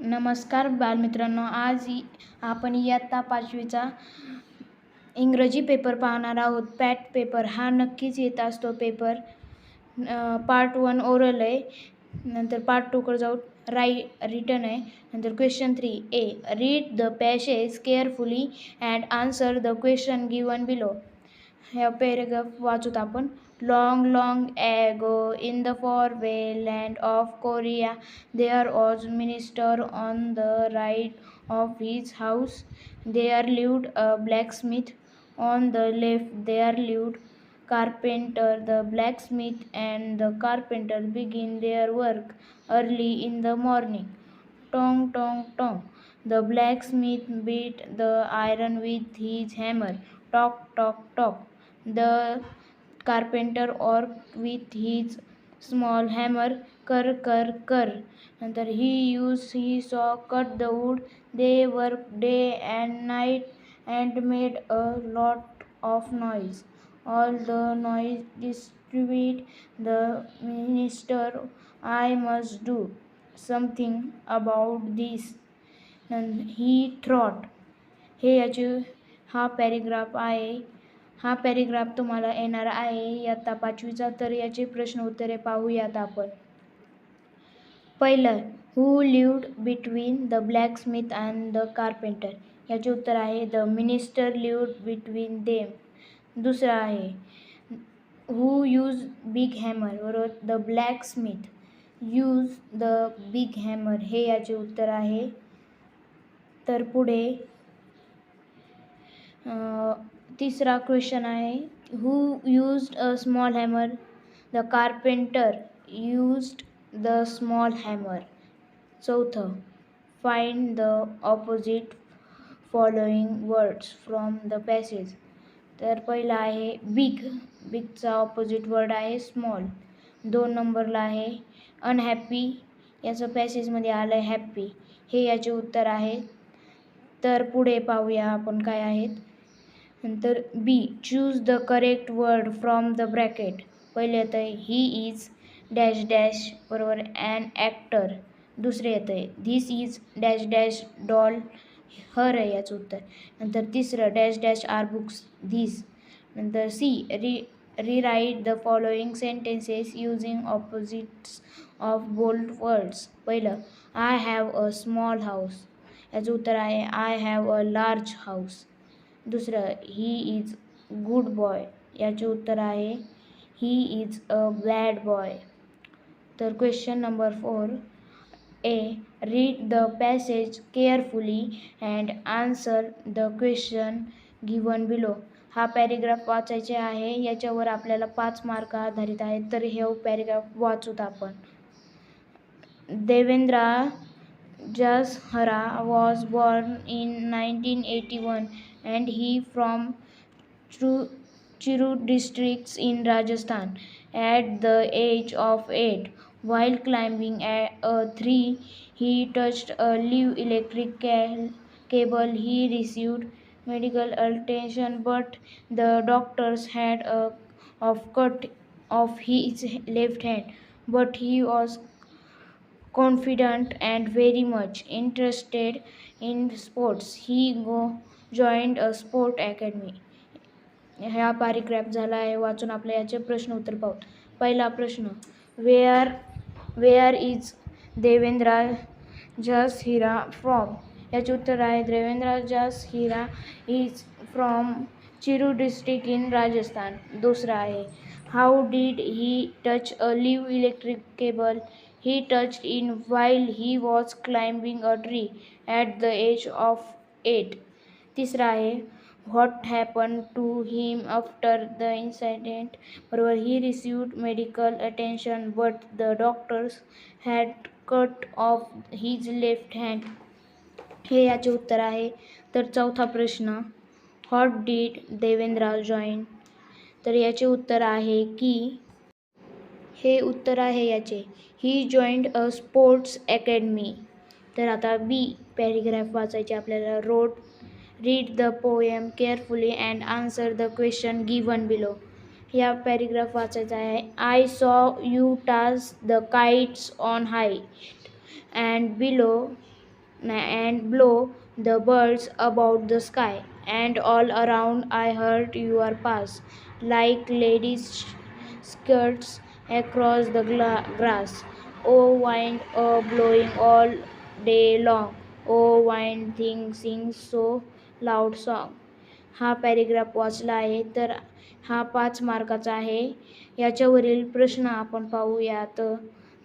नमस्कार बालमित्रांनो, आपण इयत्ता 5वीचा इंग्रजी पेपर पाहणार आहोत. पॅट पेपर हा नक्कीच येत असतो पेपर. पार्ट 1 ओरल आहे, नंतर पार्ट 2 कडे जाऊ रिटन आहे. नंतर question 3 A read the passage carefully and answer the question given below. ह्या पॅरेग्राफ वाचूत आपण. Long, long ago, in the faraway land of Korea, there was a minister on the right of his house. There lived a blacksmith. On the left, there lived carpenter. The blacksmith and the carpenter began their work early in the morning. Tong, tong, tong. The blacksmith beat the iron with his hammer. Tock, tock, tock. The carpenter worked with his small hammer. Kar, kar, kar. Nantar he saw cut the wood. They worked day and night and made a lot of noise. All the noise disturbed the minister. I must do something about this. And he thought. हा paragraph आहे. हा paragraph तुम्हाला येणार आहे इयत्ता 5वीचा. तर याचे प्रश्न उत्तरे पाहूयात आपण. पहिलं, who lived between the blacksmith and the carpenter. याचे उत्तर आहे the minister lived between them. दुसरं आहे हू यूज बिग हॅमर. बरोबर, the blacksmith use the big hammer. हे याचे उत्तर आहे. तर पुढे तिसरा क्वेश्चन आहे who used a small hammer. The carpenter used the small hammer. चौथं, find the opposite following words from the passage. तर पहिला आहे बिग. बिगचा ऑपोजिट वर्ड आहे स्मॉल. 2 नंबरला आहे अनहॅपी. याचं पॅसेजमध्ये आलं आहे हॅप्पी. हे याचे उत्तर आहे. तर पुढे पाहूया आपण काय आहेत. नंतर B choose the correct word from the bracket. पहिले येतं आहे ही इज डॅश डॅश. बरोबर, ॲन ॲक्टर. दुसरे येतं आहे this is dash dash doll. Her आहे याचं उत्तर. नंतर तिसरं dash dash are books this. नंतर C rewrite the following sentences using opposites of bold words. पहिलं I have a small house. याचं उत्तर आहे I have a large house. दुसरं ही इज गुड बॉय. याचे उत्तर आहे he is a bad boy. तर question number 4 A read the passage carefully and answer the question given below. हा paragraph वाचायचे आहे. याच्यावर आपल्याला 5 मार्क आधारित आहेत. तर हे पॅरेग्राफ वाचूत आपण. Devendra Jashara was born in 1981 and he from Chiru districts in Rajasthan. At the age of 8, while climbing a tree, he touched a live electric cable. He received medical attention, but the doctors had cut off his left hand. But he was confident and very much interested in sports. He joined a sport academy. हा paragraph झाला आहे वाचून. आपल्या याचे प्रश्न उत्तर पाहू. पहिला प्रश्न where is Devendra Jhajharia from. याचे उत्तर आहे Devendra Jhajharia is from Churu district in Rajasthan. दुसरा आहे how did he touch a live electric cable. He touched in while he was climbing a tree at the age of 8. तिसरा आहे what happened to him after the incident. बरोबर, he received medical attention but the doctors had cut off his left hand. हे याचे उत्तर आहे. तर चौथा प्रश्न what did देवेंद्र join. तर याचे उत्तर आहे की हे उत्तर आहे याचे ही जॉईंड अ स्पोर्ट्स अकॅडमी. तर आता बी पॅरेग्राफ वाचायचे आपल्याला. Read the poem carefully and answer the question given below. या पॅरेग्राफ वाचायचा आहे. आय सॉ यू टास the kites on height and below and blow the birds about the sky, and all around I heard your pass, like ladies' skirts across the grass. Oh, wind, blowing all day long. Oh, wind, thing sings so loud song. हा paragraph वाचला आहे, तर हा 5 मार्काचा आहे. याच्यावरील प्रश्न आपण पाहूयात.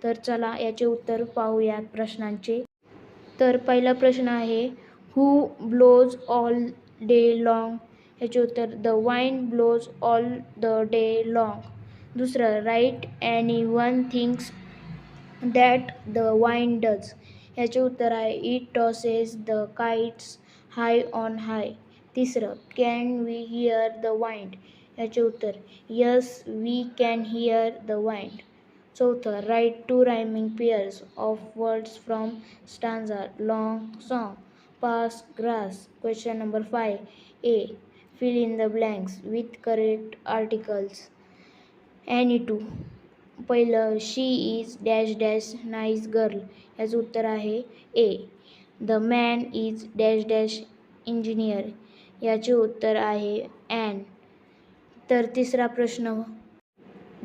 तर चला याचे उत्तर पाहूयात प्रश्नांचे. तर पहिला प्रश्न आहे, who blows all day long. याचे उत्तर, the wind blows all the day long. दुसरं, write any one things that the wind does. याचे उत्तर आहे, it tosses the kites high on high. तिसरं, can we hear the wind. याचे उत्तर, yes we can hear the wind. चौथं, write two rhyming pairs of words from stanza long song. Pass grass. Question number 5 A, fill in the blanks with correct articles. any two. पहिलं, she is dash dash nice girl. याचं उत्तर आहे a. The man is dash dash engineer. याचे उत्तर आहे an. तर तिसरा प्रश्न,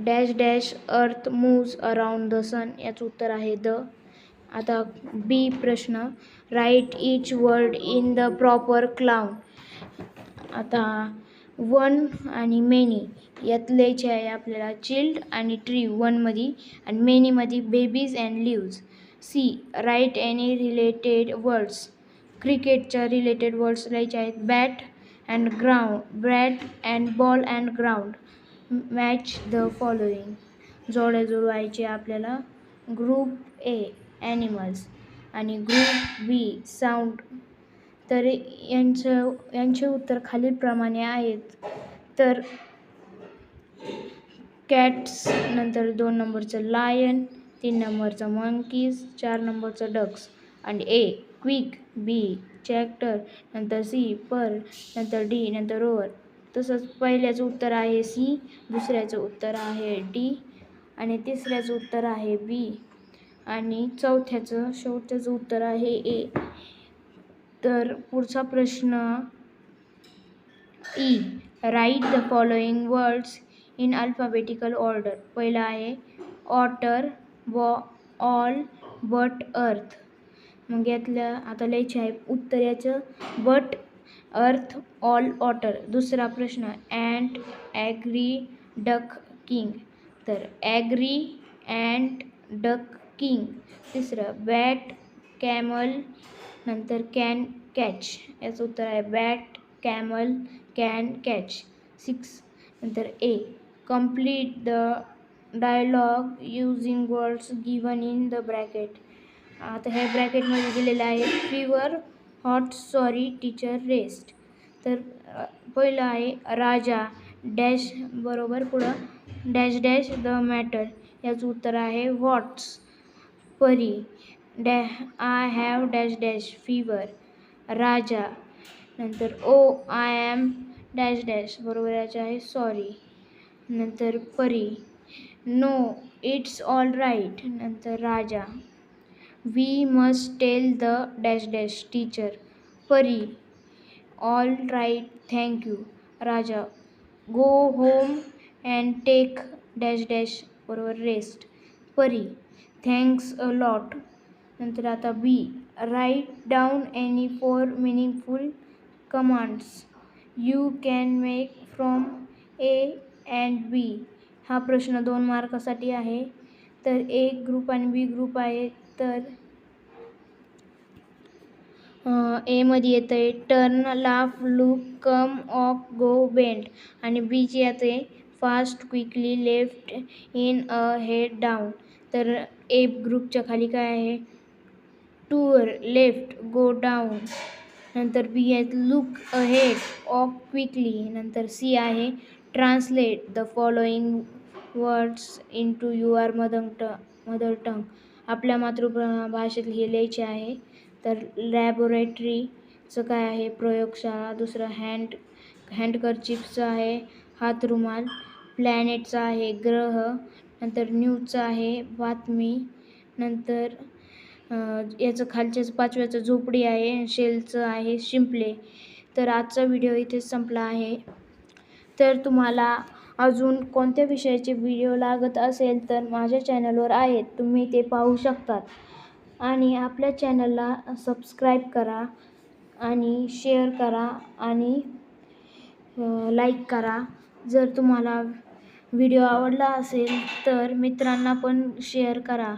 dash dash earth moves around the sun. याचं उत्तर आहे द. आता बी प्रश्न, write each word in the proper column. आता वन आणि मेनी यात लिहायचे आहे आपल्याला, चिल्ड आणि ट्री वनमध्ये आणि मेनीमध्ये babies and leaves. C, write any related words. क्रिकेटच्या रिलेटेड वर्ड्स लिहायचे आहेत, bat and ground, bat and ball and ground. Match the following. जोड्या जुळवायचे आपल्याला. ग्रुप ए ॲनिमल्स आणि ग्रुप बी साऊंड. तर यांचे उत्तर खालीलप्रमाणे आहेत. तर कॅट्स, नंतर 2 नंबरचं लायन, 3 नंबरचं मंकीज, 4 नंबरचं डक्स. आणि ए क्विक, बी चॅक्टर, नंतर सी पर, नंतर डी, नंतर रोअर. तसंच पहिल्याचं उत्तर आहे सी, दुसऱ्याचं उत्तर आहे डी आणि तिसऱ्याचं उत्तर आहे बी आणि शेवटचं उत्तर आहे ए. तर पुढचा प्रश्न E, write the following words in alphabetical order. पहिला आहे ऑटर, ऑल, बट, अर्थ. मग यातल्या आता लिहायचे आहे उत्तर याचं, बट, अर्थ, ऑल, ऑटर. दुसरा प्रश्न, ॲन्ट, ॲग्री, डक, किंग. तर ॲग्री, ॲन्ट, डक, किंग. तिसरं, बॅट, कॅमल, नंतर कॅन, कॅच. याचं उत्तर आहे बॅट, कॅमल, कॅन, कॅच. 6 नंतर A, complete the dialogue using words given in the bracket. आता ह्या ब्रॅकेटमध्ये दिलेलं आहे, fever, hot, sorry, teacher, rest. तर पहिलं आहे राजा डॅश बरोबर पुढं डॅश डॅश द मॅटर. याचं उत्तर आहे what's. Pari, I have dash dash fever. Raja, नंतर oh I am dash dash बरोबर याचे आहे सॉरी. नंतर परी, नो इट्स ऑल राईट. नंतर Raja, we must tell the dash dash teacher. Pari, all right thank you. Raja, go home and take dash dash बरोबर rest. Pari, thanks a lot. नंतर आता B, write down any 4 meaningful commands you can make from A and B. हा प्रश्न 2 मार्कासाठी आहे. तर ए group आणि बी group आहे. तर एमध्ये येतं आहे टर्न, लाफ, लुक, कम, ऑक, गो, बेंड. आणि बीचे येते fast, quickly, left, in, a, head, down. तर ए ग्रुपच्या खाली काय आहे, टूर, लेफ्ट, गो, डाऊन. नंतर बी आहे लुक अहेड, ऑक क्विकली. नंतर सी आहे translate the following words into your mother tongue. आपल्या मातृभाषेत हे लिहायचे आहे. तर लॅबोरेटरीचं काय आहे, प्रयोगशाळा. दुसरं हँडकर्चिपचं आहे हातरुमाल. प्लॅनेटचा आहे ग्रह. नंतर न्यूजचा आहे बातमी. नंतर याचं खालच्याच 5व्याचं झोपडी आहे, शेलचं आहे शिंपले. तर आजचा व्हिडिओ इथेच संपला आहे. तर तुम्हाला अजून कोणत्या विषयाचे व्हिडिओ लागत असेल तर माझ्या चॅनलवर आहेत, तुम्ही ते पाहू शकतात. आणि आपल्या चॅनलला सबस्क्राईब करा आणि शेअर करा आणि लाईक करा. जर तुम्हाला व्हिडिओ आवडला असेल तर मित्रांना पण शेअर करा.